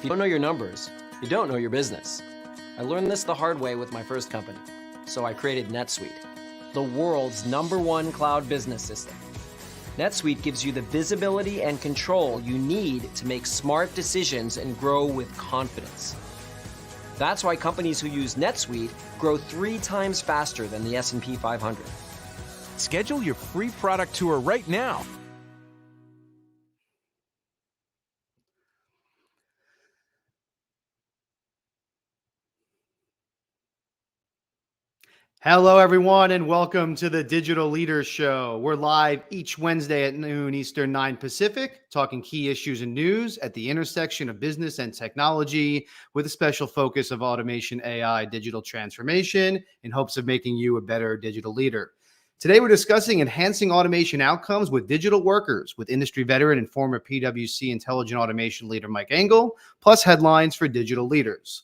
If you don't know your numbers, you don't know your business. I learned this the hard way with my first company, so I created NetSuite, the world's #1 cloud business system. NetSuite gives you the visibility and control you need to make smart decisions and grow with confidence. That's why companies who use NetSuite grow 3 times faster than the S&P 500. Schedule your free product tour right now. Hello, everyone, and welcome to the Digital Leaders Show. We're live each Wednesday at noon Eastern, 9 Pacific, talking key issues and news at the intersection of business and technology with a special focus of automation, AI, digital transformation in hopes of making you a better digital leader. Today, we're discussing enhancing automation outcomes with digital workers with industry veteran and former PwC intelligent automation leader Mike Engel, plus headlines for digital leaders.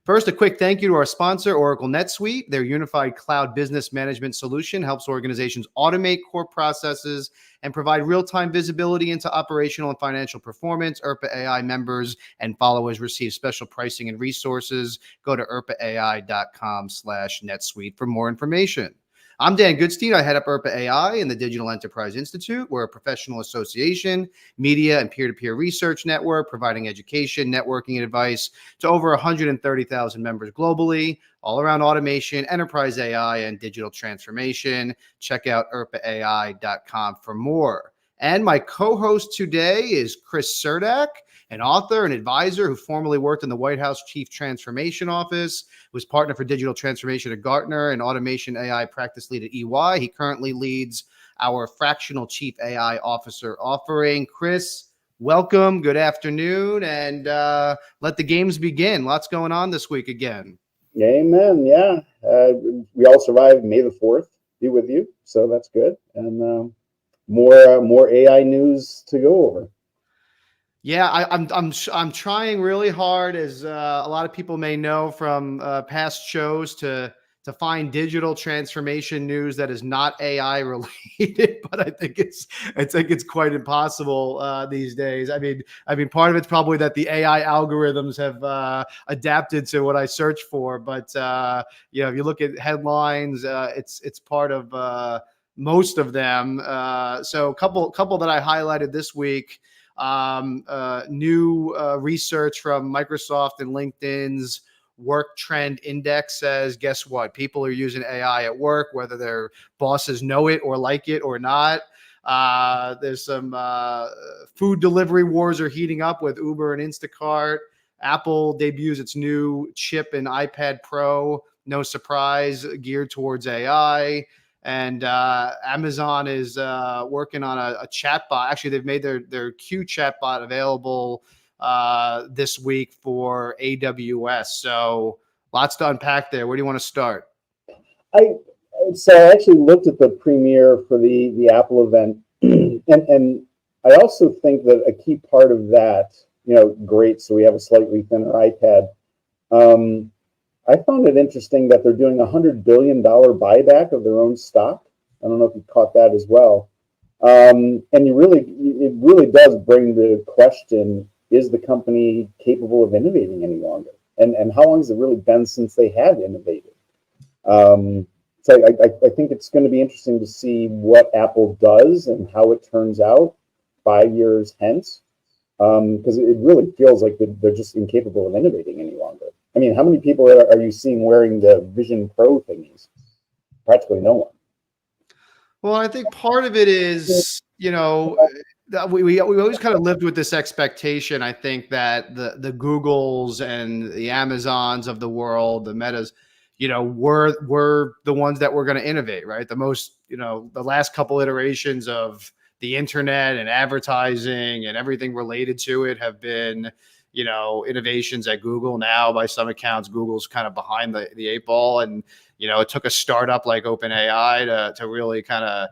First, a quick thank you to our sponsor, Oracle NetSuite. Their unified cloud business management solution helps organizations automate core processes and provide real-time visibility into operational and financial performance. ERPA AI members and followers receive special pricing and resources. Go to erpaai.com/NetSuite for more information. I'm Dan Goodstein. I head up ERPA AI and the Digital Enterprise Institute. We're a professional association, media, and peer-to-peer research network providing education, networking, and advice to over 130,000 members globally, all around automation, enterprise AI, and digital transformation. Check out erpaai.com for more. And my co-host today is Chris Cerdak, an author and advisor who formerly worked in the White House Chief Transformation Office, was partner for digital transformation at Gartner and automation AI practice lead at EY. He currently leads our fractional Chief AI Officer offering. Chris, welcome. Good afternoon. And let the games begin. Lots going on this week again. Amen. Yeah. We all survived May the 4th. Be with you. So that's good. And more AI news to go over. Yeah, I'm trying really hard, as a lot of people may know from past shows, to find digital transformation news that is not AI related. But I think it's quite impossible these days. I mean, part of it's probably that the AI algorithms have adapted to what I search for. But if you look at headlines, it's part of most of them. So a couple that I highlighted this week. New research from Microsoft and LinkedIn's Work Trend Index says, guess what? People are using AI at work, whether their bosses know it or like it or not. There's some food delivery wars are heating up with Uber and Instacart. Apple debuts its new chip in iPad Pro. No surprise, geared towards AI. And Amazon is working on a chatbot. Actually, they've made their Q chatbot available this week for AWS. So lots to unpack there. Where do you want to start? I actually looked at the premiere for the Apple event, and I also think that a key part of that, great. So we have a slightly thinner iPad. I found it interesting that they're doing $100 billion buyback of their own stock. I don't know if you caught that as well. And it really does bring the question, is the company capable of innovating any longer? And how long has it really been since they have innovated? So I think it's going to be interesting to see what Apple does and how it turns out 5 years hence, because it really feels like they're just incapable of innovating any longer. I mean, how many people are you seeing wearing the Vision Pro thingies? Practically no one. Well, I think part of it is, that we always kind of lived with this expectation, I think, that the Googles and the Amazons of the world, the Metas, were the ones that were going to innovate, right? The most, the last couple iterations of the internet and advertising and everything related to it have been, innovations at Google. Now, by some accounts, Google's kind of behind the 8 ball. And, it took a startup like OpenAI to really kind of,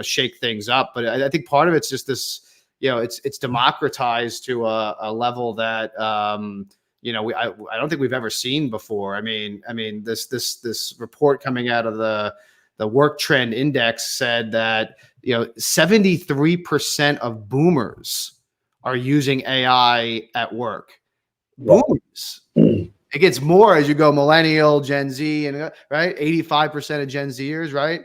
shake things up. But I think part of it's just this, it's democratized to a level that, I don't think we've ever seen before. I mean, this report coming out of the Work Trend Index said that, 73% of boomers are using AI at work. booms. It gets more as you go millennial, Gen Z, and right, 85% of Gen Zers, right?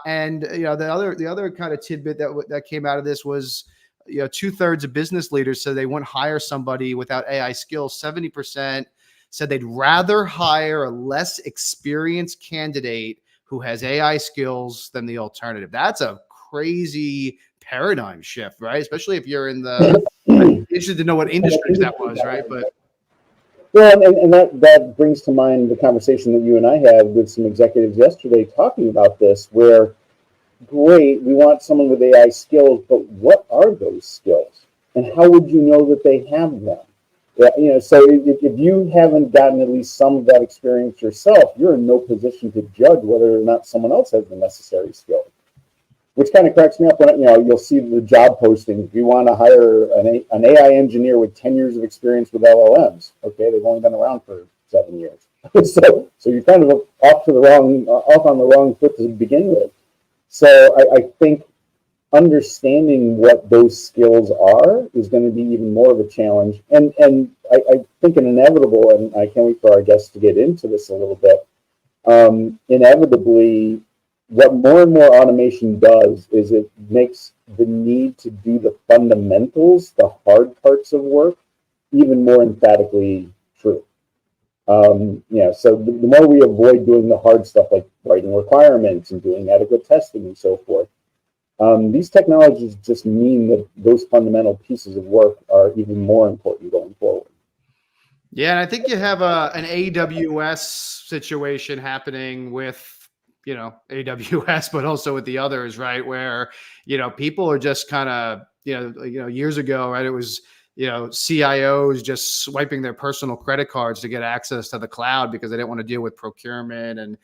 And the other kind of tidbit that came out of this was, 2/3 of business leaders said they wouldn't hire somebody without AI skills. 70% said they'd rather hire a less experienced candidate who has AI skills than the alternative. That's a crazy paradigm shift, right? Especially if you're in the, I'm interested to know what industries that was, right? But well, and that brings to mind the conversation that you and I had with some executives yesterday talking about this, where great, we want someone with AI skills, but what are those skills? And how would you know that they have them? Yeah, so if you haven't gotten at least some of that experience yourself, you're in no position to judge whether or not someone else has the necessary skills. Which kind of cracks me up when you'll see the job postings. You want to hire an AI engineer with 10 years of experience with LLMs. Okay, they've only been around for 7 years. so you're kind of off on the wrong foot to begin with. So I think understanding what those skills are is going to be even more of a challenge. And I think an inevitable, and I can't wait for our guests to get into this a little bit, inevitably, what more and more automation does is it makes the need to do the fundamentals, the hard parts of work, even more emphatically true. So the more we avoid doing the hard stuff like writing requirements and doing adequate testing and so forth, these technologies just mean that those fundamental pieces of work are even more important going forward. Yeah, and I think you have an AWS situation happening with, AWS, but also with the others, right? Where, people are just kind of, years ago, right? It was, CIOs just swiping their personal credit cards to get access to the cloud because they didn't want to deal with procurement and,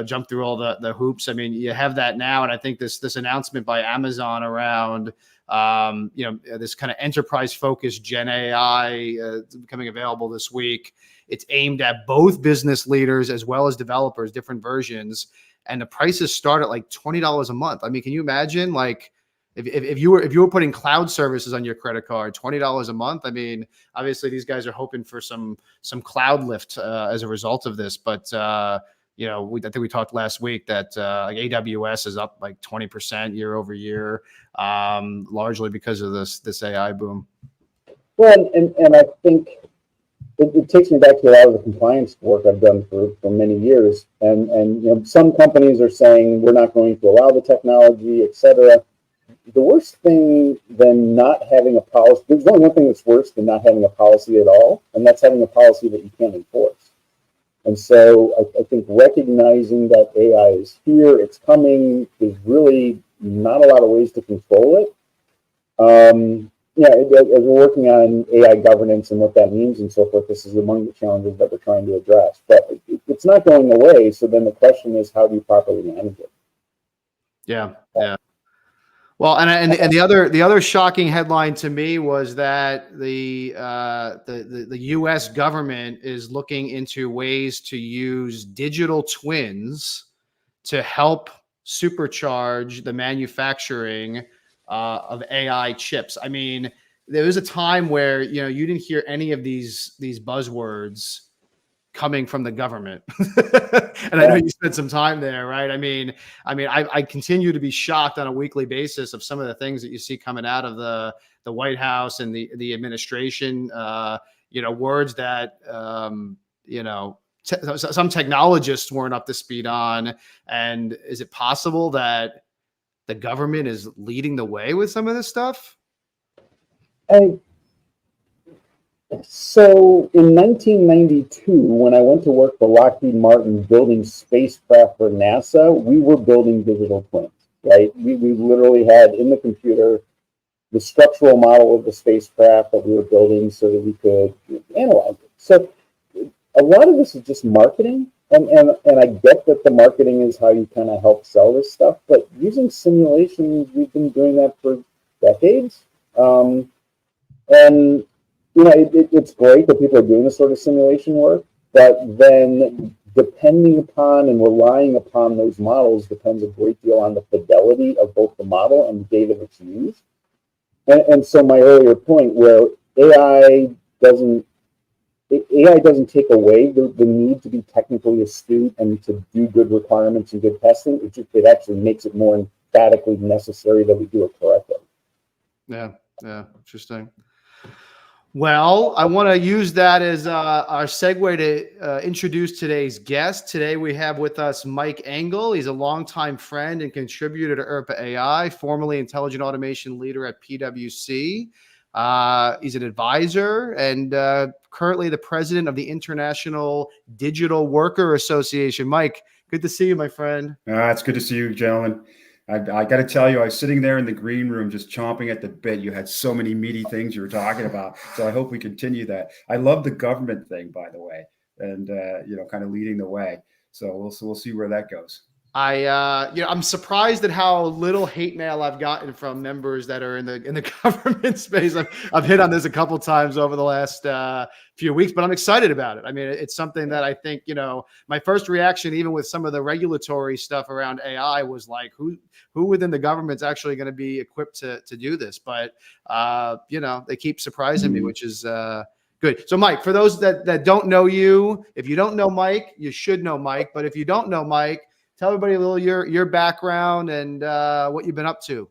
jump through all the hoops. I mean, you have that now. And I think this announcement by Amazon around, this kind of enterprise focused Gen AI becoming available this week. It's aimed at both business leaders as well as developers, different versions. And the prices start at like $20 a month. I mean, can you imagine if you were putting cloud services on your credit card, $20 a month? I mean, obviously these guys are hoping for some cloud lift as a result of this. But I think we talked last week that AWS is up like 20% year over year, largely because of this AI boom. Well, and I think it takes me back to a lot of the compliance work I've done for many years. And some companies are saying we're not going to allow the technology, et cetera. The worst thing than not having a policy, there's only one thing that's worse than not having a policy at all, and that's having a policy that you can't enforce. And so I think recognizing that AI is here, it's coming, there's really not a lot of ways to control it. As we're working on AI governance and what that means and so forth, this is among the challenges that we're trying to address. But it's not going away, so then the question is, how do you properly manage it? Yeah. Well, and the other shocking headline to me was that the U.S. government is looking into ways to use digital twins to help supercharge the manufacturing of AI chips. I mean, there was a time where you didn't hear any of these buzzwords coming from the government. And I know you spent some time there, right? I mean, I continue to be shocked on a weekly basis of some of the things that you see coming out of the White House and the administration, words that, some technologists weren't up to speed on. And is it possible that the government is leading the way with some of this stuff? So in 1992, when I went to work for Lockheed Martin building spacecraft for NASA, we were building digital twins, right? We literally had in the computer the structural model of the spacecraft that we were building so that we could analyze it. So a lot of this is just marketing. And I get that the marketing is how you kind of help sell this stuff, but using simulations, we've been doing that for decades. It's great that people are doing this sort of simulation work, but then depending upon and relying upon those models depends a great deal on the fidelity of both the model and the data that's used. And so my earlier point where AI doesn't AI doesn't take away the need to be technically astute and to do good requirements and good testing. It actually makes it more emphatically necessary that we do it correctly. Yeah, yeah, interesting. Well, I want to use that as our segue to introduce today's guest. Today we have with us Mike Engel. He's a longtime friend and contributor to ERPA AI, formerly intelligent automation leader at PwC. He's an advisor and currently the president of the International Digital Worker Association. Mike, good to see you, my friend. It's good to see you, gentlemen. I got to tell you, I was sitting there in the green room just chomping at the bit. You had so many meaty things you were talking about. So I hope we continue that. I love the government thing, by the way, and kind of leading the way. So we'll see where that goes. I'm surprised at how little hate mail I've gotten from members that are in the government space. I've hit on this a couple times over the last few weeks, but I'm excited about it. I mean, it's something that I think, my first reaction, even with some of the regulatory stuff around AI, was like, who within the government's actually going to be equipped to do this? But they keep surprising me, which is good. So, Mike, for those that don't know you, if you don't know Mike, you should know Mike. But if you don't know Mike, tell everybody a little your background and what you've been up to.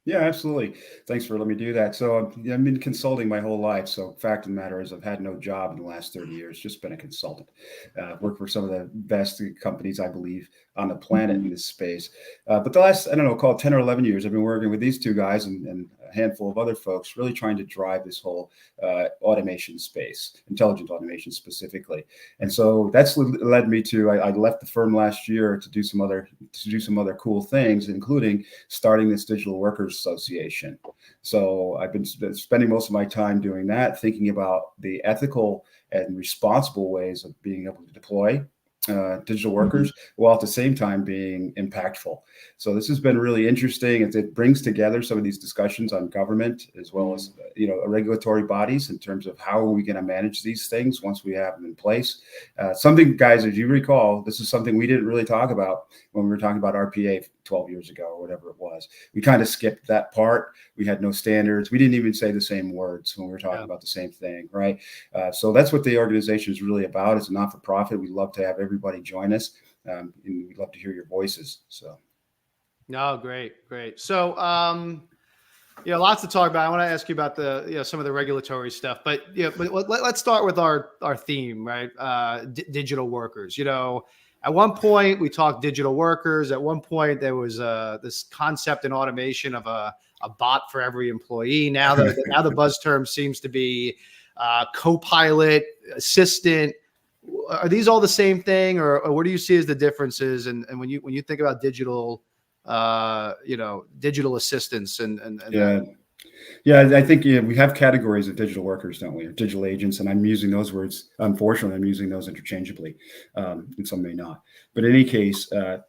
Yeah, absolutely. Thanks for letting me do that. So I've been consulting my whole life. So fact of the matter is I've had no job in the last 30 years, just been a consultant. Worked for some of the best companies, I believe, on the planet in this space. But the last, call it 10 or 11 years, I've been working with these two guys and a handful of other folks, really trying to drive this whole automation space, intelligent automation specifically. And so that's led me to, I left the firm last year to do some other cool things, including starting this Digital Workers Association. So I've been spending most of my time doing that, thinking about the ethical and responsible ways of being able to deploy digital workers while at the same time being impactful. So this has been really interesting. It brings together some of these discussions on government as well as regulatory bodies in terms of how are we going to manage these things once we have them in place. Something, guys, as you recall, this is something we didn't really talk about when we were talking about RPA 12 years ago or whatever it was. We kind of skipped that part. We had no standards. We didn't even say the same words when we were talking about the same thing, right? So that's what the organization is really about. It's a not-for-profit. We'd love to have everybody join us, and we'd love to hear your voices. So, no, great. So, lots to talk about. I want to ask you about the some of the regulatory stuff, but let's start with our theme, right? Digital workers. At one point we talked digital workers. At one point there was this concept in automation of a bot for every employee. Now the buzz term seems to be co-pilot, assistant. Are these all the same thing, or what do you see as the differences? And when you think about digital, digital assistants I think we have categories of digital workers, don't we? Or digital agents, and I'm using those words. Unfortunately, I'm using those interchangeably, and some may not. But in any case, there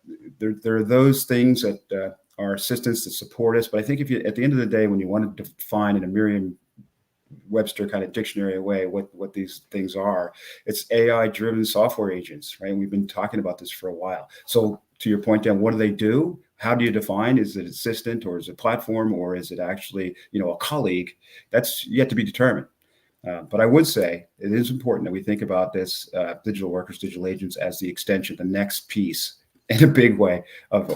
are those things that are assistants that support us. But I think if you, at the end of the day, when you want to define in a Merriam-Webster kind of dictionary way what these things are, it's AI-driven software agents, right? And we've been talking about this for a while. So to your point, Dan, what do they do? How do you define? Is it assistant, or is it platform, or is it actually, a colleague? That's yet to be determined. But I would say it is important that we think about this digital workers, digital agents as the extension, the next piece in a big way of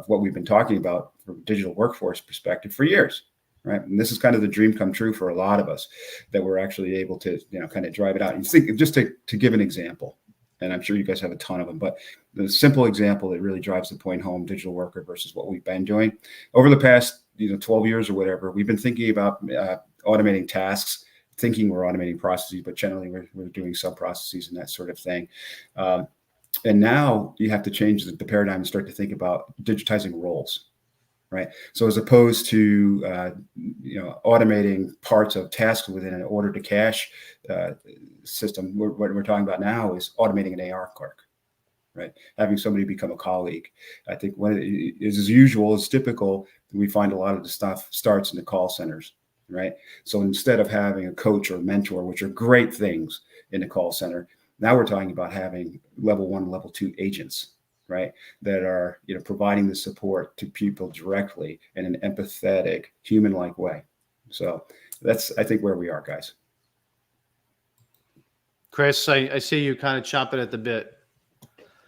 what we've been talking about from a digital workforce perspective for years. Right. And this is kind of the dream come true for a lot of us, that we're actually able to, kind of drive it out. And think, just to give an example, and I'm sure you guys have a ton of them, but the simple example that really drives the point home, digital worker versus what we've been doing over the past, 12 years or whatever, we've been thinking about automating tasks, thinking we're automating processes, but generally we're doing sub processes and that sort of thing. And now you have to change the paradigm and start to think about digitizing roles. Right. So as opposed to, automating parts of tasks within an order to cash system, what we're talking about now is automating an AR clerk, right? Having somebody become a colleague. I think when it is as usual, as typical, we find a lot of the stuff starts in the call centers, right? So instead of having a coach or a mentor, which are great things in the call center, now we're talking about having level 1, level 2 agents, right, that are providing the support to people directly in an empathetic, human-like way. So that's, I think, where we are, guys. Chris, I see you kind of chomping at the bit.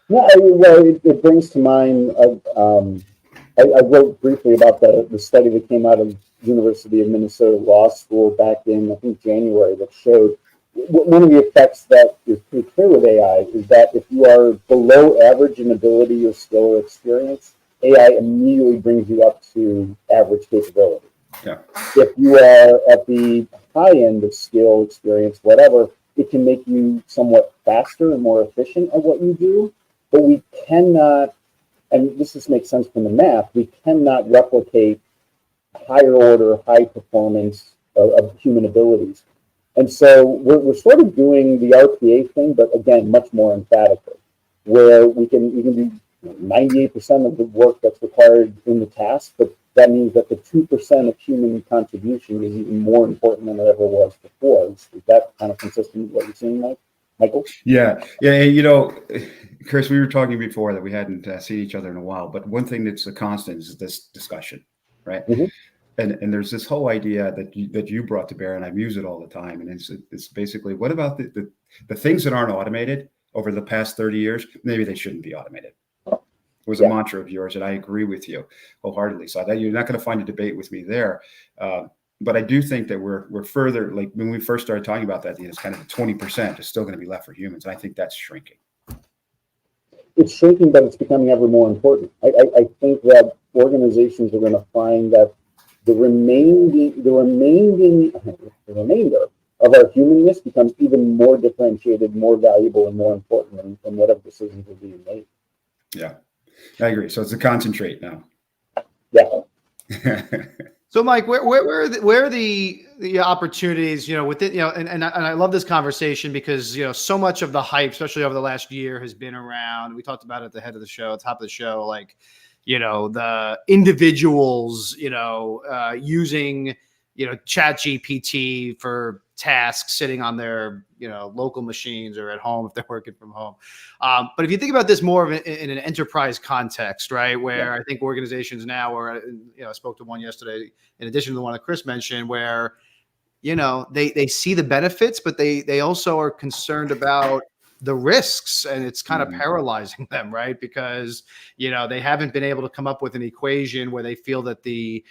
Yeah, well, it brings to mind. I wrote briefly about the study that came out of University of Minnesota Law School back in, I think, January, that showed one of the effects that is pretty clear with AI is that if you are below average in ability or skill or experience, AI immediately brings you up to average capability. Yeah. If you are at the high end of skill, experience, whatever, it can make you somewhat faster and more efficient at what you do. But we cannot, and this just makes sense from the math, we cannot replicate higher order, high performance of human abilities. And so we're sort of doing the RPA thing, but again, much more emphatically, where we can do 98% of the work that's required in the task, but that means that the 2% of human contribution is even more important than it ever was before. Is that kind of consistent with what you're seeing, Michael? Yeah. And, Chris, we were talking before that we hadn't seen each other in a while, but one thing that's a constant is this discussion, right? Mm-hmm. And there's this whole idea that you brought to bear, and I've used it all the time. And it's basically, what about the things that aren't automated over the past 30 years? Maybe they shouldn't be automated. It was a mantra of yours, and I agree with you wholeheartedly. So you're not going to find a debate with me there. But I do think that we're further, like when we first started talking about that, it's kind of 20% is still going to be left for humans. And I think that's shrinking. It's shrinking, but it's becoming ever more important. I think that organizations are going to find that the remainder of our humanness becomes even more differentiated, more valuable, and more important than whatever decisions are being made. Yeah, I agree. So it's a concentrate now. Yeah. So, Mike, where are the opportunities, within, and I love this conversation because, so much of the hype, especially over the last year, has been around, we talked about it at the head of the show, top of the show, like, the individuals, using, Chat GPT for tasks sitting on their, local machines or at home if they're working from home. But if you think about this more of in an enterprise context, right, where I think organizations now, or, I spoke to one yesterday, in addition to the one that Chris mentioned, where, they see the benefits, but they also are concerned about the risks, and it's kind of paralyzing them, right? Because, they haven't been able to come up with an equation where they feel that the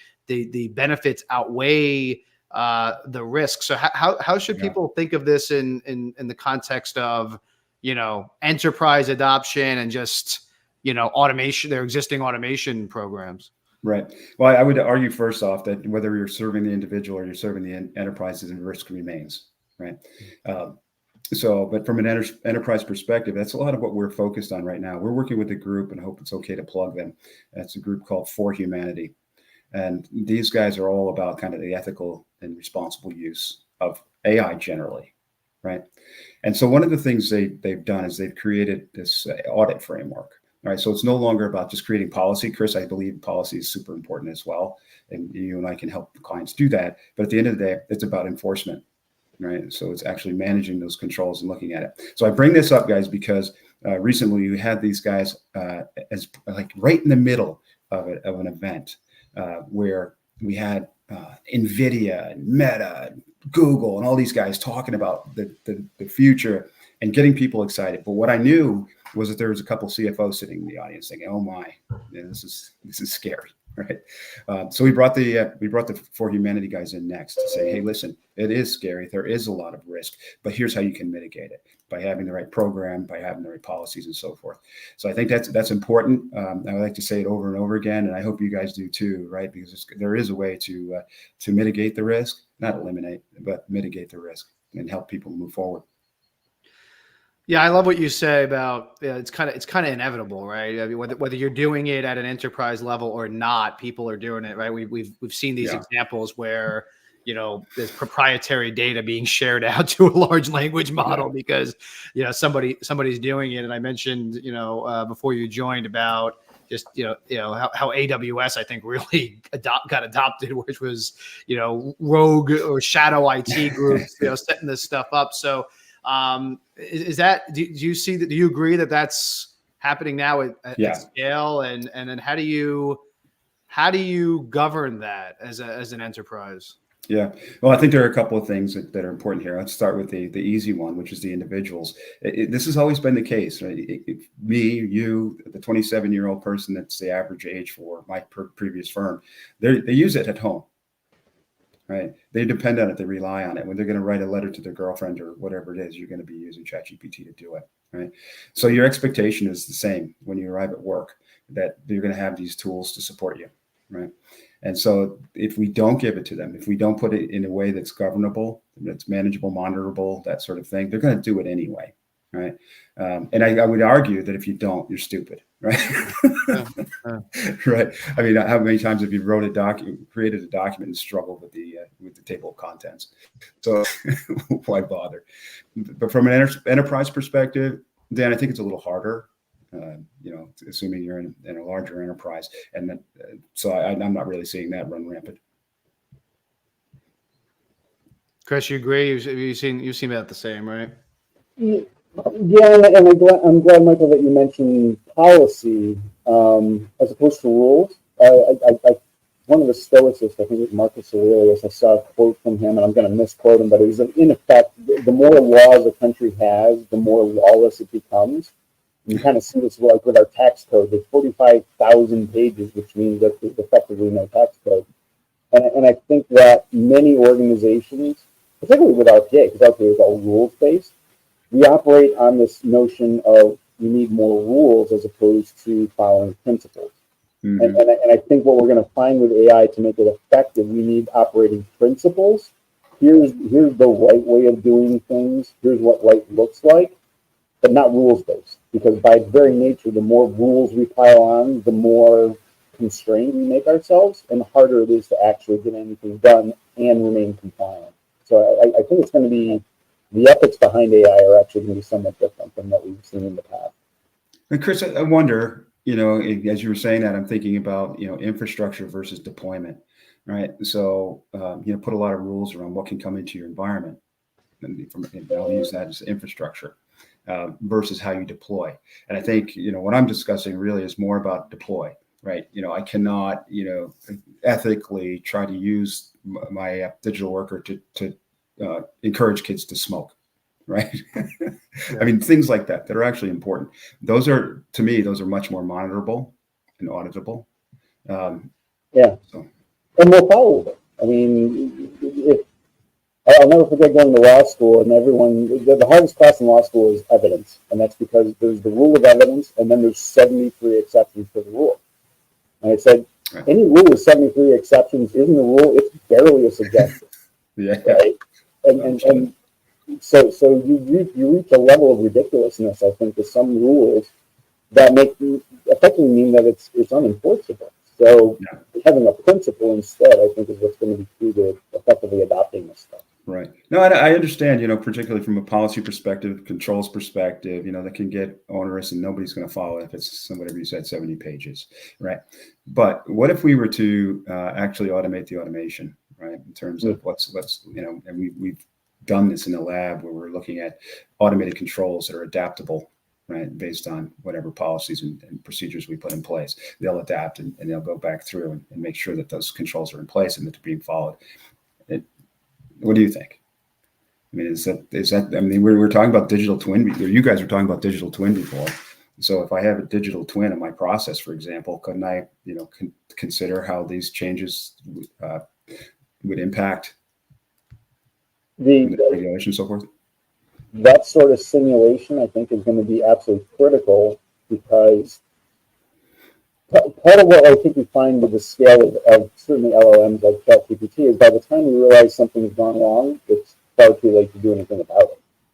benefits outweigh the risk. So how should people think of this in the context of, enterprise adoption and just, automation, their existing automation programs? Right. Well, I would argue first off that whether you're serving the individual or you're serving the enterprises, and risk remains, right? But from an enterprise perspective, that's a lot of what we're focused on right now. We're working with a group, and I hope it's okay to plug them. It's a group called For Humanity. And these guys are all about kind of the ethical and responsible use of AI generally, right? And so one of the things they've done is they've created this audit framework. All right, so it's no longer about just creating policy. Chris, I believe policy is super important as well, and you and I can help clients do that. But at the end of the day, it's about enforcement, right? So it's actually managing those controls and looking at it. So I bring this up, guys, because recently we had these guys as like right in the middle of an event where we had NVIDIA and Meta, and Google, and all these guys talking about the future and getting people excited. But what I knew was that there was a couple CFOs sitting in the audience thinking, "Oh my, this is scary." Right. So we brought the For Humanity guys in next to say, "Hey, listen, it is scary. There is a lot of risk, but here's how you can mitigate it by having the right program, by having the right policies, and so forth." So I think that's important. I like to say it over and over again, and I hope you guys do too, right? Because there is a way to mitigate the risk, not eliminate, but mitigate the risk and help people move forward. Yeah, I love what you say about it's kind of inevitable, right? I mean, whether you're doing it at an enterprise level or not, people are doing it, right? We've seen these examples where there's proprietary data being shared out to a large language model because somebody's doing it. And I mentioned before you joined about just how AWS I think really got adopted, which was rogue or shadow IT groups setting this stuff up. So. Is that, do you see that? Do you agree that that's happening now at scale? And then how do you govern that as an enterprise? Yeah. Well, I think there are a couple of things that are important here. Let's start with the easy one, which is the individuals. This has always been the case, right? Me, you, the 27-year-old person that's the average age for my previous firm, they use it at home, right? They depend on it. They rely on it. When they're going to write a letter to their girlfriend or whatever it is, you're going to be using ChatGPT to do it, right? So your expectation is the same when you arrive at work, that you're going to have these tools to support you, right? And so if we don't give it to them, if we don't put it in a way that's governable, that's manageable, monitorable, that sort of thing, they're going to do it anyway, right? And I would argue that if you don't, you're stupid, right? Right. I mean, how many times have you created a document and struggled with the table of contents? So why bother? But from an enterprise perspective, Dan, I think it's a little harder. Assuming you're in a larger enterprise, and that, so I'm not really seeing that run rampant. Chris, you agree? You've seen that the same, right? Yeah, and I'm glad, Michael, that you mentioned policy as opposed to rules. One of the Stoicists, I think it was Marcus Aurelius, I saw a quote from him, and I'm going to misquote him, but it was in effect, the more laws a country has, the more lawless it becomes. You kind of see this like with our tax code. There's 45,000 pages, which means that there's effectively no tax code. And I think that many organizations, particularly with RPA, because RPA is all rules-based, we operate on this notion of we need more rules as opposed to following principles. Mm-hmm. And I think what we're going to find with AI to make it effective, we need operating principles. Here's the right way of doing things. Here's what right looks like, but not rules-based. Because by its very nature, the more rules we pile on, the more constrained we make ourselves, and the harder it is to actually get anything done and remain compliant. So I think it's going to be, the ethics behind AI are actually going to be somewhat different than what we've seen in the past. And Chris, I wonder, as you were saying that, I'm thinking about, infrastructure versus deployment, right? So, put a lot of rules around what can come into your environment. And I'll use that as infrastructure. Versus how you deploy. And I think, what I'm discussing really is more about deploy, right? I cannot, ethically try to use my digital worker to encourage kids to smoke, right? Yeah. I mean, things like that are actually important. Those are, to me, much more monitorable and auditable. Yeah. So. And more followable. I mean, I'll never forget going to law school, and the hardest class in law school is evidence. And that's because there's the rule of evidence, and then there's 73 exceptions to the rule. And I said, any rule with 73 exceptions isn't a rule, it's barely a suggestion. Yeah. Right? And so you reach a level of ridiculously, I think, with some rules that effectively mean that it's unenforceable. So having a principle instead, I think, is what's going to be key to effectively adopting this stuff. Right. No, I understand, particularly from a policy perspective, controls perspective, that can get onerous and nobody's going to follow it if it's whatever you said, 70 pages, right? But what if we were to actually automate the automation, right? In terms of what's and we've done this in the lab where we're looking at automated controls that are adaptable, right? Based on whatever policies and procedures we put in place. They'll adapt and they'll go back through and make sure that those controls are in place and that they're being followed. What do you think? I mean, is that? I mean, we're talking about digital twin. You guys were talking about digital twin before. So if I have a digital twin of my process, for example, couldn't I, consider how these changes would impact the regulation and so forth? That sort of simulation, I think, is going to be absolutely critical, because part of what I think we find with the scale of certainly LLMs like ChatGPT is by the time we realize something has gone wrong, it's far too late to do anything about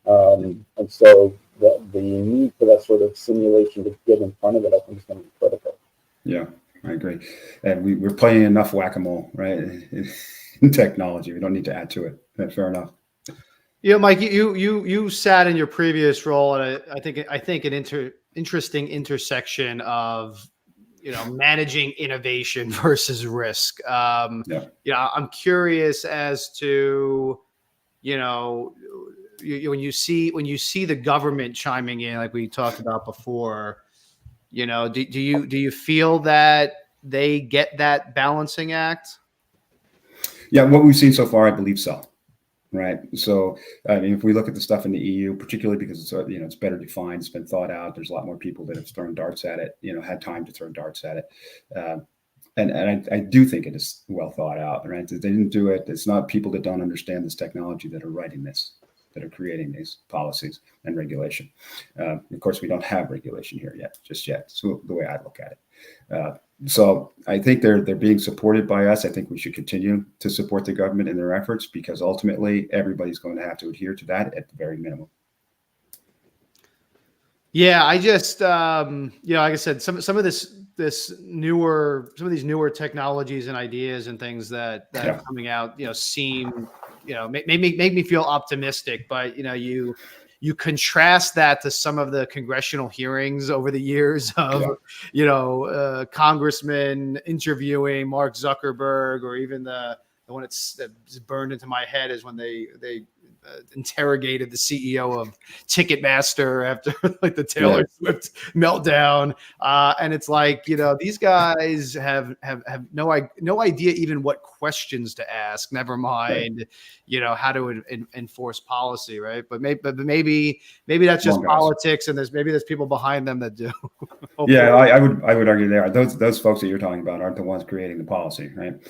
it. And so the need for that sort of simulation to get in front of it, I think, is going to be critical. Yeah, I agree. And we're playing enough whack-a-mole, right, in technology. We don't need to add to it. Fair enough. Mike, you sat in your previous role at I think an interesting intersection of managing innovation versus risk. I'm curious as to when you see the government chiming in, like we talked about before. Do you feel that they get that balancing act? Yeah, what we've seen so far, I believe so. Right. So, I mean, if we look at the stuff in the EU, particularly because it's it's better defined, it's been thought out. There's a lot more people that have thrown darts at it. Had time to throw darts at it, and I do think it is well thought out. Right. They didn't do it. It's not people that don't understand this technology that are writing this, that are creating these policies and regulation. Of course, we don't have regulation here just yet. So the way I look at it. So I think they're being supported by us. I think we should continue to support the government in their efforts, because ultimately everybody's going to have to adhere to that at the very minimum. Yeah, I just like I said, some of these newer technologies and ideas and things that are coming out, seem, make me feel optimistic. But you contrast that to some of the congressional hearings over the years of congressmen interviewing Mark Zuckerberg, or even the one that's burned into my head is when they interrogated the CEO of Ticketmaster after like the Taylor Swift meltdown, and it's like, these guys have no idea even what questions to ask, never mind how to enforce policy, right? But maybe that's just politics, and there's people behind them that do. Yeah, I would argue there those folks that you're talking about aren't the ones creating the policy, right?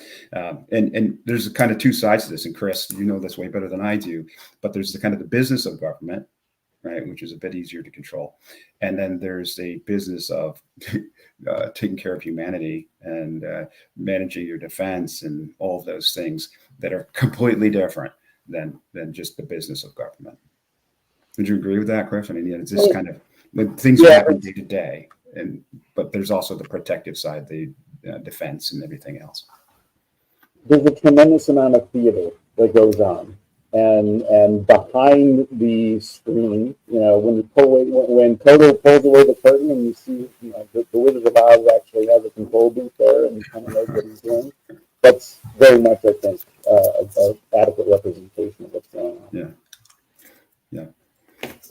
And there's kind of two sides to this, and Chris, you know this way better than I do. But there's the kind of the business of government, right, which is a bit easier to control, and then there's the business of taking care of humanity and managing your defense and all of those things that are completely different than just the business of government. Would you agree with that, Chris? I mean, it's just kind of like things happen day to day, but there's also the protective side, the defense and everything else. There's a tremendous amount of theater that goes on. And behind the screen, when Toto pulls away the curtain and you see, the Wizard of Oz actually has a control booth there and he kind of knows what he's doing. That's very much, I think, an adequate representation of what's going on. Yeah.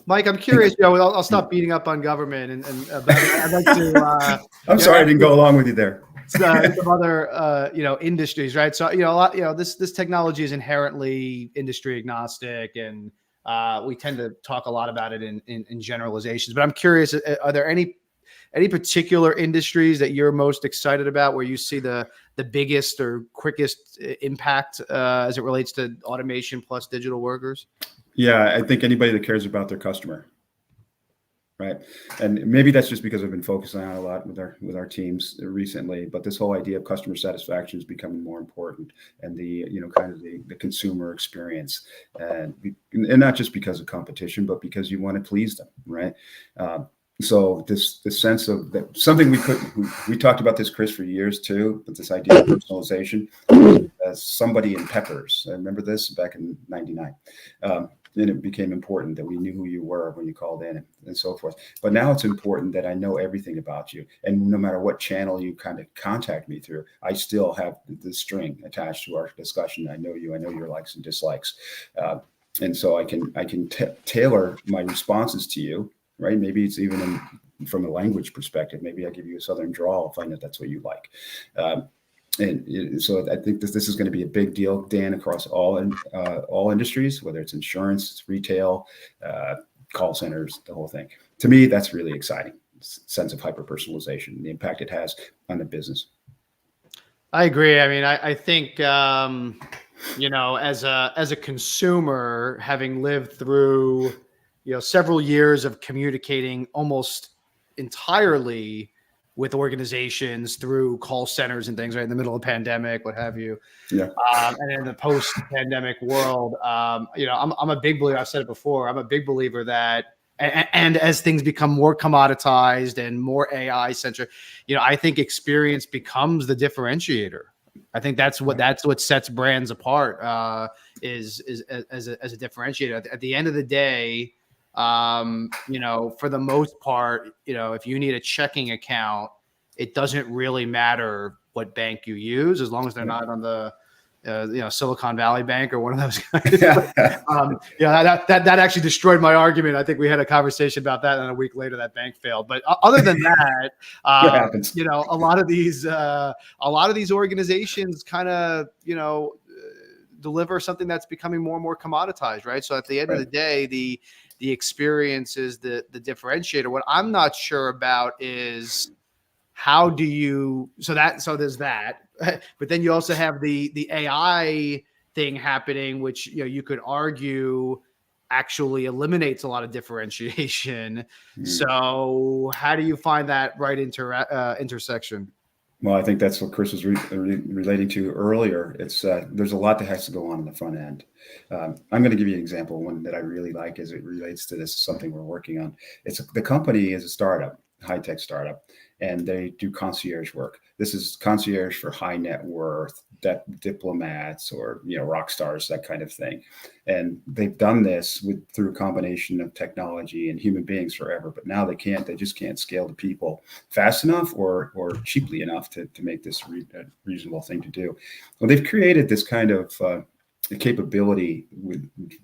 Mike, I'm curious. I'll stop beating up on government, and I'd like to. I'm sorry I didn't go along with you there. Some other industries, right? So a lot, this technology is inherently industry agnostic, and we tend to talk a lot about it in generalizations. But I'm curious, are there any particular industries that you're most excited about, where you see the biggest or quickest impact as it relates to automation plus digital workers? Yeah, I think anybody that cares about their customer, right? And maybe that's just because I've been focusing on a lot with our teams recently. But this whole idea of customer satisfaction is becoming more important, and the kind of the consumer experience, and not just because of competition, but because you want to please them, right? So this sense of that, something we talked about this, Chris, for years too, but this idea of personalization. As somebody in Peppers, I remember this back in '99. Then it became important that we knew who you were when you called in and so forth. But now it's important that I know everything about you. And no matter what channel you kind of contact me through, I still have the string attached to our discussion. I know you, I know your likes and dislikes. And so I can tailor my responses to you, right? Maybe it's even from a language perspective. Maybe I give you a Southern drawl if I know that's what you like. And so I think this is going to be a big deal, Dan, across all industries, whether it's insurance, it's retail, call centers, the whole thing. To me, that's really exciting. Sense of hyper-personalization, the impact it has on the business. I agree. I mean, I think, as a consumer, having lived through, several years of communicating almost entirely with organizations through call centers and things, right, in the middle of the pandemic, what have you. Yeah. And in the post-pandemic world, I'm a big believer. I've said it before. I'm a big believer that, and as things become more commoditized and more AI centric, I think experience becomes the differentiator. I think that's what sets brands apart, is as a differentiator. At the end of the day, for the most part, if you need a checking account, it doesn't really matter what bank you use, as long as they're not on the Silicon Valley Bank or one of those guys. That actually destroyed my argument. I think we had a conversation about that, and a week later that bank failed. But other than that, a lot of these organizations kind of deliver something that's becoming more and more commoditized, right? So at the end of the day, the experience is the differentiator. What I'm not sure about is how do you so there's that, but then you also have the AI thing happening, which you could argue actually eliminates a lot of differentiation. So how do you find that right intersection? Well, I think that's what Chris was relating to earlier. It's there's a lot that has to go on in the front end. I'm going to give you an example, one that I really like as it relates to this, something we're working on. The company is a startup, high-tech startup, and they do concierge work. This is concierge for high net worth diplomats or rock stars, that kind of thing. And they've done this through a combination of technology and human beings forever, but now they just can't scale to people fast enough or cheaply enough to make this a reasonable thing to do. Well, they've created this kind of capability,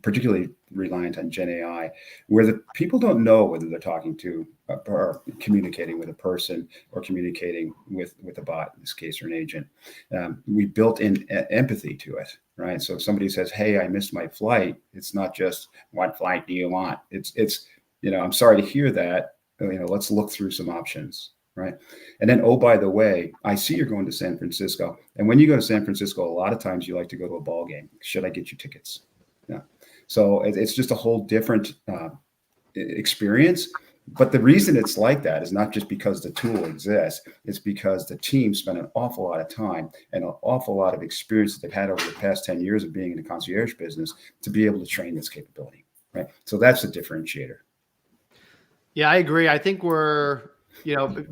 particularly reliant on Gen AI, where the people don't know whether they're talking to or communicating with a person or communicating with a bot, in this case, or an agent. We built in empathy to it, right? So if somebody says, "Hey, I missed my flight," it's not just "What flight do you want?" It's I'm sorry to hear that. Let's look through some options. Right. And then, oh, by the way, I see you're going to San Francisco. And when you go to San Francisco, a lot of times you like to go to a ball game. Should I get you tickets? Yeah. So it's just a whole different experience. But the reason it's like that is not just because the tool exists. It's because the team spent an awful lot of time and an awful lot of experience that they've had over the past 10 years of being in the concierge business to be able to train this capability. Right. So that's a differentiator. Yeah, I agree. I think we're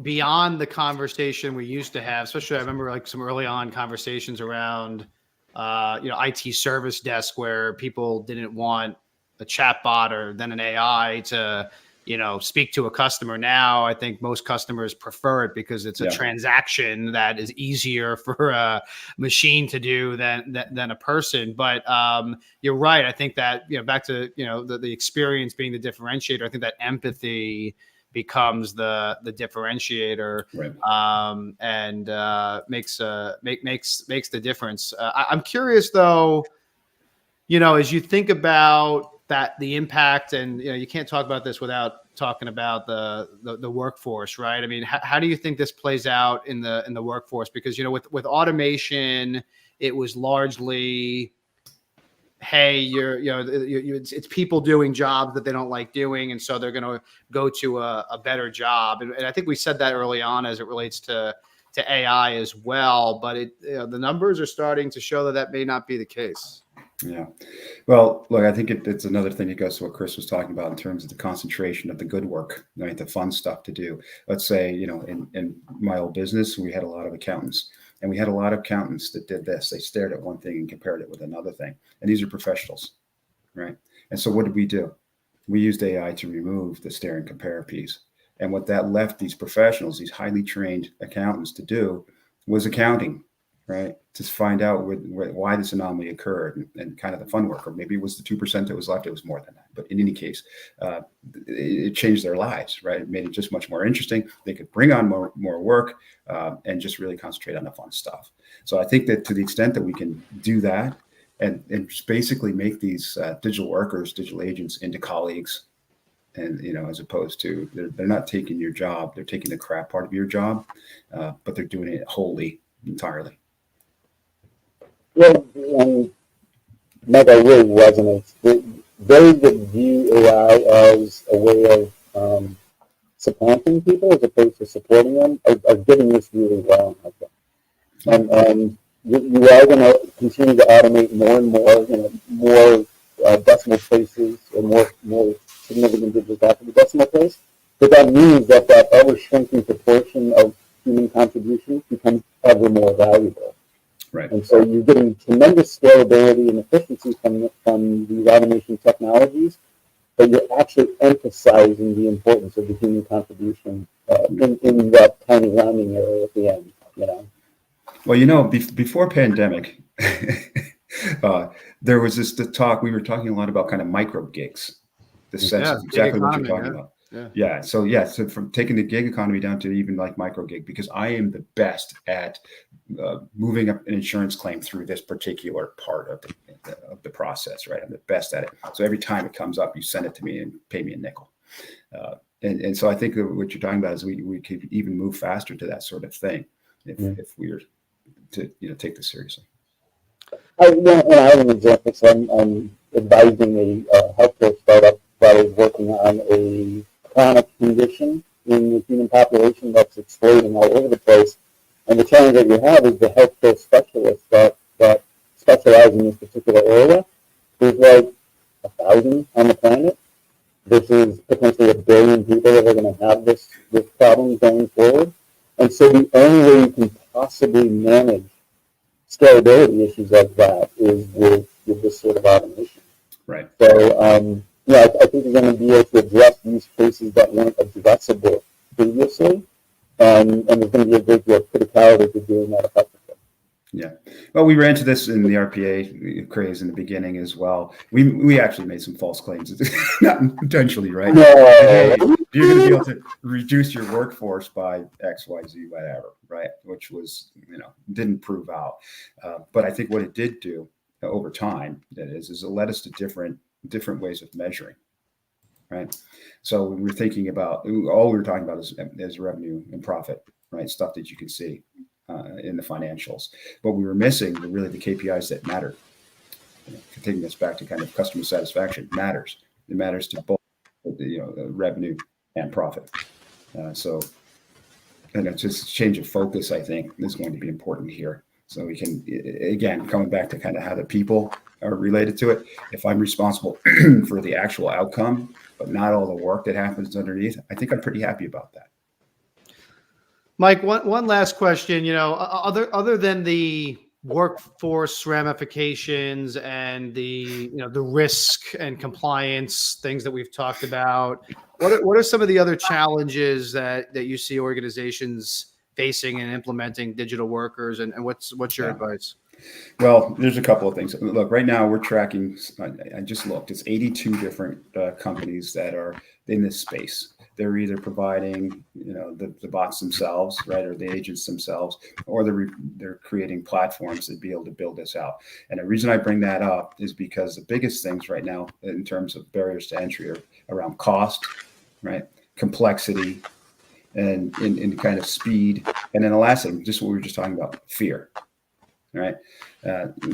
beyond the conversation we used to have, especially I remember like some early on conversations around, IT service desk where people didn't want a chat bot or then an AI to, speak to a customer. Now, I think most customers prefer it because it's a transaction that is easier for a machine to do than a person. But you're right. I think that, back to, the experience being the differentiator, I think that empathy becomes the differentiator, right. And makes the difference. I'm curious though, as you think about the impact, and you can't talk about this without talking about the workforce, right? I mean, how do you think this plays out in the workforce? Because with automation, it was largely, hey, it's people doing jobs that they don't like doing, and so they're going to go to a better job. And I think we said that early on as it relates to AI as well. But the numbers are starting to show that may not be the case. Yeah. Well, look, I think it's another thing that goes to what Chris was talking about in terms of the concentration of the good work, right? The fun stuff to do. Let's say, in my old business, we had a lot of accountants. And we had a lot of accountants that did this. They stared at one thing and compared it with another thing. And these are professionals, right? And so what did we do? We used AI to remove the stare and compare piece. And what that left these professionals, these highly trained accountants, to do was accounting, right? To find out why this anomaly occurred and kind of the fun work, or maybe it was the 2% that was left. It was more than that. But in any case, it changed their lives, right? It made it just much more interesting. They could bring on more work and just really concentrate on the fun stuff. So I think that to the extent that we can do that and just basically make these digital workers, digital agents into colleagues, and as opposed to they're not taking your job, they're taking the crap part of your job, but they're doing it wholly, entirely. Well, Mike, I really resonates. They would view AI as a way of supplanting people as opposed to supporting them are getting this really wrong, I think. And you are going to continue to automate more and more, more decimal places or more significant digits after the decimal place. But that means that ever shrinking proportion of human contributions becomes ever more valuable. Right. And so you're getting tremendous scalability and efficiency from these automation technologies, but you're actually emphasizing the importance of the human contribution in that tiny rounding area at the end. Well, before pandemic, there was the talk. We were talking a lot about kind of micro gigs. The sense of exactly what you're talking about. Yeah. So from taking the gig economy down to even like micro gig, because I am the best at moving up an insurance claim through this particular part of the process, right? I'm the best at it. So every time it comes up, you send it to me and pay me a nickel. And so I think that what you're talking about is we could even move faster to that sort of thing if we were to take this seriously. I have an example. So I'm advising a healthcare startup that is working on a chronic condition in the human population that's exploding all over the place. And the challenge that you have is the healthcare specialists that specialize in this particular area. There's like 1,000 on the planet. This is potentially 1 billion people that are going to have this problem going forward. And so the only way you can possibly manage scalability issues like that is with this sort of automation. Right. So, I think you're going to be able to address use cases that weren't addressable previously, and there's going to be a great deal of criticality to doing that effectively. Yeah. Well, we ran into this in the RPA craze in the beginning as well. We actually made some false claims, not intentionally, right? No. Hey, you're going to be able to reduce your workforce by X, Y, Z, whatever, right? Which was, didn't prove out. But I think what it did do over time, that is it led us to different ways of measuring, right? So when we're thinking about, all we were talking about is revenue and profit, right? Stuff that you can see in the financials. What we were missing were really the KPIs that matter. Taking us back to kind of customer satisfaction matters. It matters to both, revenue and profit. So just change of focus, I think, is going to be important here. So we can, again, coming back to kind of how the people are related to it. If I'm responsible for the actual outcome, but not all the work that happens underneath, I think I'm pretty happy about that. Mike, one last question. Other than the workforce ramifications and the risk and compliance things that we've talked about, what are some of the other challenges that you see organizations facing in implementing digital workers, and what's your advice? Well, there's a couple of things. Look, right now we're tracking, I just looked, it's 82 different companies that are in this space. They're either providing, the bots themselves, right, or the agents themselves, or they're creating platforms to be able to build this out. And the reason I bring that up is because the biggest things right now in terms of barriers to entry are around cost, right, complexity, and in kind of speed. And then the last thing, just what we were just talking about, fear. Right.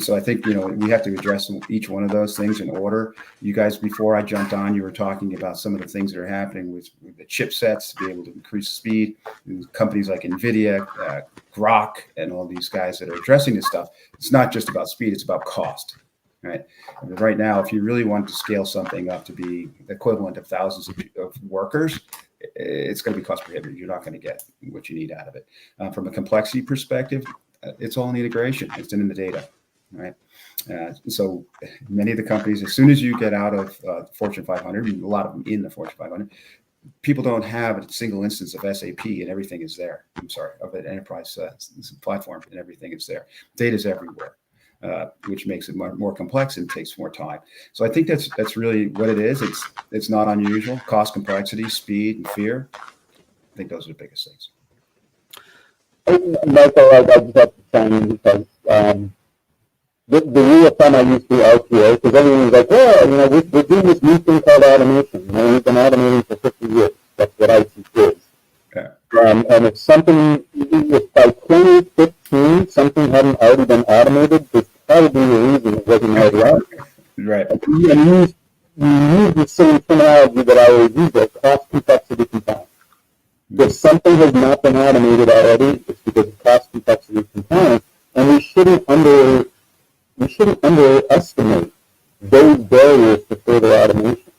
So I think, we have to address each one of those things in order. You guys, before I jumped on, you were talking about some of the things that are happening with the chipsets to be able to increase speed. And companies like NVIDIA, Grok, and all these guys that are addressing this stuff. It's not just about speed, it's about cost. Right. And right now, if you really want to scale something up to be the equivalent of thousands of workers, it's going to be cost prohibitive. You're not going to get what you need out of it. From a complexity perspective, it's all in the integration. It's in the data, right? So many of the companies, as soon as you get out of Fortune 500, a lot of them in the Fortune 500, people don't have a single instance of SAP and everything is there. Of an enterprise platform and everything is there. Data's everywhere, which makes it more complex and takes more time. So I think that's really what it is. It's not unusual. Cost, complexity, speed, and fear. I think those are the biggest things. Michael, I just have to chime in because the rule of thumb I used to RPA, because everyone was like, well, we're doing this new thing called automation. We've been automating for 50 years. That's what IT is. Yeah. And if by 2015 something hadn't already been automated, there's probably a reason it wasn't already automated. Right. And you use the same terminology that I always use, that cost, complexity, compliance. If something has not been automated already, it's because of cost, complexity, compliance, and we shouldn't underestimate those barriers to further automation.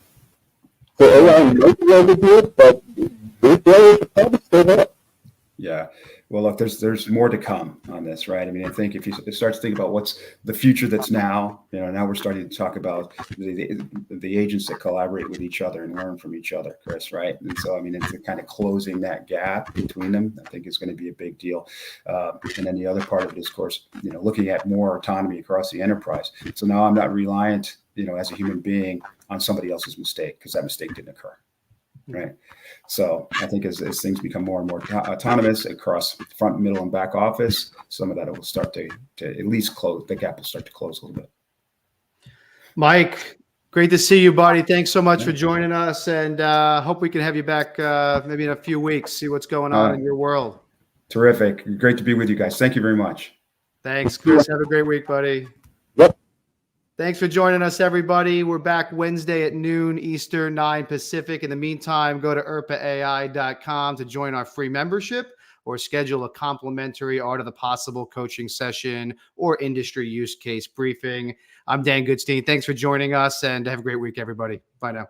So AI might be able to do it, but those barriers are probably still there. Yeah. Well, look, there's more to come on this, right? I mean, I think if you start to think about what's the future that's now, now we're starting to talk about the agents that collaborate with each other and learn from each other, Chris, right? And so, I mean, it's kind of closing that gap between them, I think is going to be a big deal. And then the other part of it is, of course, looking at more autonomy across the enterprise. So now I'm not reliant, as a human being on somebody else's mistake because that mistake didn't occur. right? So I think as things become more and more autonomous across front, middle, and back office, some of that will start to at least close. The gap will start to close a little bit. Mike, great to see you, buddy. Thanks so much for joining us, and hope we can have you back maybe in a few weeks, see what's going on in your world. Terrific. Great to be with you guys. Thank you very much. Thanks, Chris. Have a great week, buddy. Yep. Thanks for joining us, everybody. We're back Wednesday at noon Eastern, 9 Pacific. In the meantime, go to irpaai.com to join our free membership or schedule a complimentary Art of the Possible coaching session or industry use case briefing. I'm Dan Goodstein. Thanks for joining us, and have a great week, everybody. Bye now.